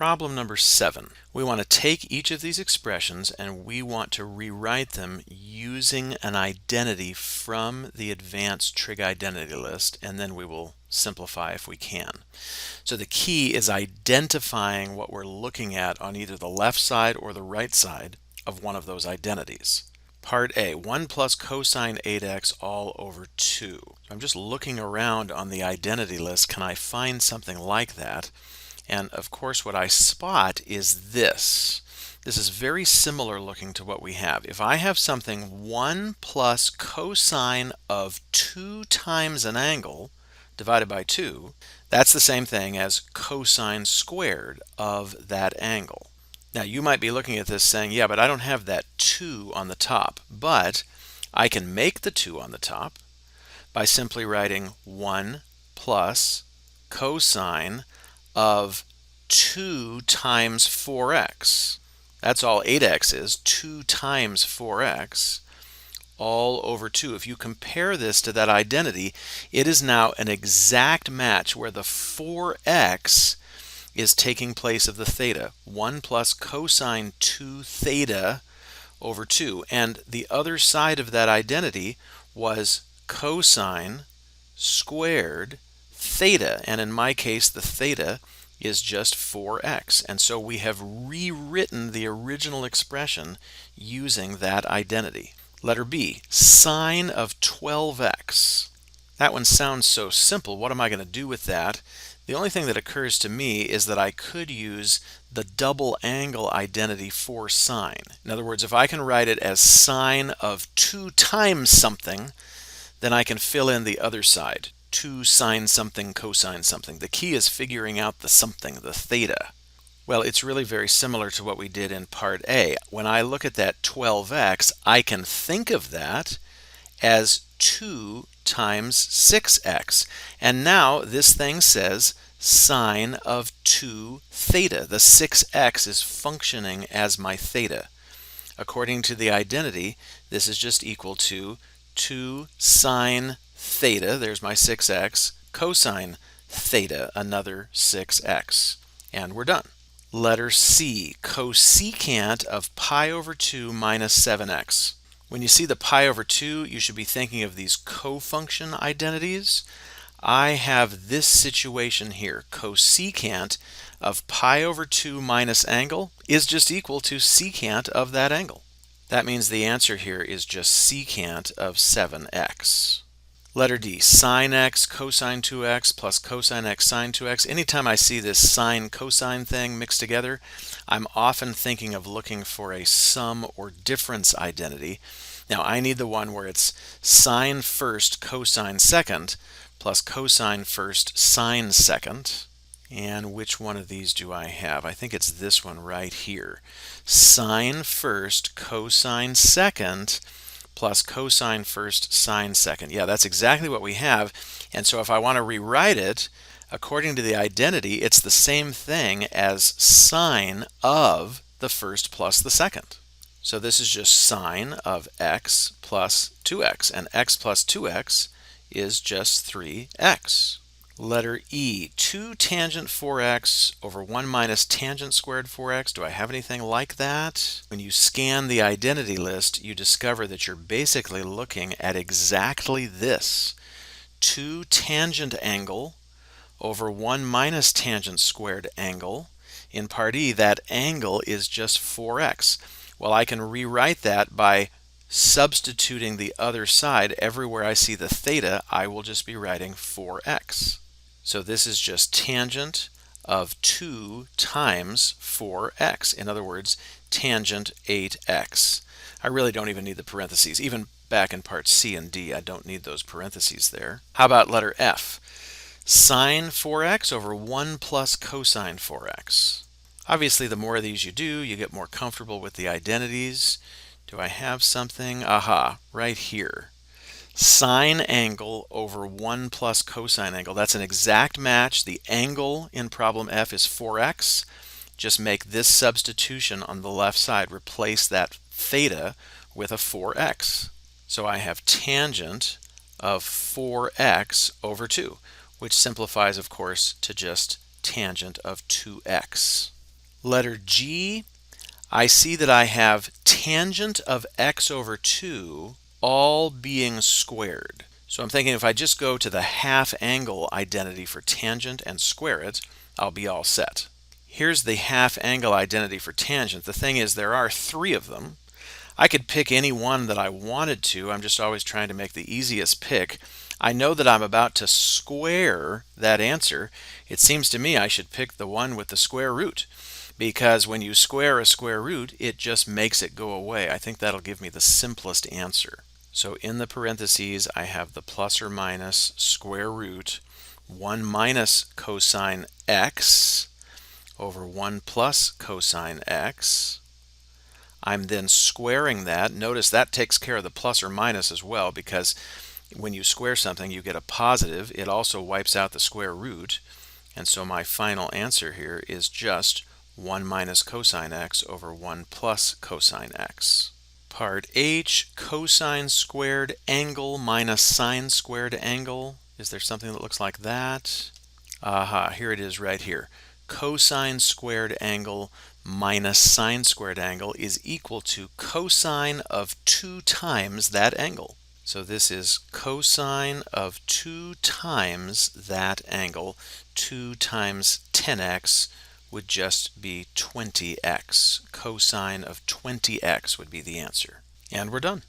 Problem number 7. We want to take each of these expressions and we want to rewrite them using an identity from the advanced trig identity list, and then we will simplify if we can. So the key is identifying what we're looking at on either the left side or the right side of one of those identities. Part A, 1 plus cosine 8x all over 2. So I'm just looking around on the identity list. Can I find something like that? And of course what I spot is this. This is very similar looking to what we have. If I have something 1 plus cosine of 2 times an angle divided by 2, that's the same thing as cosine squared of that angle. Now you might be looking at this saying, yeah, but I don't have that 2 on the top. But I can make the 2 on the top by simply writing 1 plus cosine of 2 times 4x. That's all 8x is, 2 times 4x all over 2. If you compare this to that identity, it is now an exact match where the 4x is taking place of the theta. 1 plus cosine 2 theta over 2. And the other side of that identity was cosine squared theta. And in my case, the theta is just 4x. And so we have rewritten the original expression using that identity. Letter B, sine of 12x. That one sounds so simple. What am I going to do with that? The only thing that occurs to me is that I could use the double angle identity for sine. In other words, if I can write it as sine of 2 times something, then I can fill in the other side. 2 sine something cosine something. The key is figuring out the something, the theta. Well, it's really very similar to what we did in part A. When I look at that 12x, I can think of that as 2 times 6x. And now this thing says sine of 2 theta. The 6x is functioning as my theta. According to the identity, this is just equal to 2 sine theta, there's my 6x, cosine theta, another 6x. And we're done. Letter C, cosecant of pi over 2 minus 7x. When you see the pi over 2, you should be thinking of these cofunction identities. I have this situation here. Cosecant of pi over 2 minus angle is just equal to secant of that angle. That means the answer here is just secant of 7x. Letter D, sine x cosine 2x plus cosine x sine 2x. Anytime I see this sine cosine thing mixed together, I'm often thinking of looking for a sum or difference identity. Now I need the one where it's sine first cosine second plus cosine first sine second. And which one of these do I have? I think it's this one right here. Sine first cosine second plus cosine first sine second. Yeah, that's exactly what we have. And so if I want to rewrite it, according to the identity, it's the same thing as sine of the first plus the second. So this is just sine of x plus 2x, and x plus 2x is just 3x. Letter E, 2 tangent 4x over 1 minus tangent squared 4x. Do I have anything like that? When you scan the identity list, you discover that you're basically looking at exactly this. 2 tangent angle over 1 minus tangent squared angle. In part E, that angle is just 4x. Well, I can rewrite that by substituting the other side. Everywhere I see the theta, I will just be writing 4x. So this is just tangent of 2 times 4x. In other words, tangent 8x. I really don't even need the parentheses. Even back in part C and D, I don't need those parentheses there. How about letter F? Sine 4x over 1 plus cosine 4x. Obviously, the more of these you do, you get more comfortable with the identities. Do I have something? Aha, right here. Sine angle over 1 plus cosine angle. That's an exact match. The angle in problem F is 4x. Just make this substitution on the left side. Replace that theta with a 4x. So I have tangent of 4x over 2, which simplifies, of course, to just tangent of 2x. Letter G, I see that I have tangent of x over 2 all being squared. So I'm thinking if I just go to the half angle identity for tangent and square it, I'll be all set. Here's the half angle identity for tangent. The thing is, there are 3 of them. I could pick any one that I wanted to. I'm just always trying to make the easiest pick. I know that I'm about to square that answer. It seems to me I should pick the one with the square root, because when you square a square root, it just makes it go away. I think that'll give me the simplest answer. So in the parentheses, I have the plus or minus square root 1 minus cosine x over 1 plus cosine x. I'm then squaring that. Notice that takes care of the plus or minus as well, because when you square something, you get a positive. It also wipes out the square root. And so my final answer here is just 1 minus cosine x over 1 plus cosine x. Part H, cosine squared angle minus sine squared angle. Is there something that looks like that? Aha, here it is right here. Cosine squared angle minus sine squared angle is equal to cosine of 2 times that angle. So this is cosine of 2 times that angle. 2 times 10x would just be 20x. Cosine of 20x would be the answer. And we're done.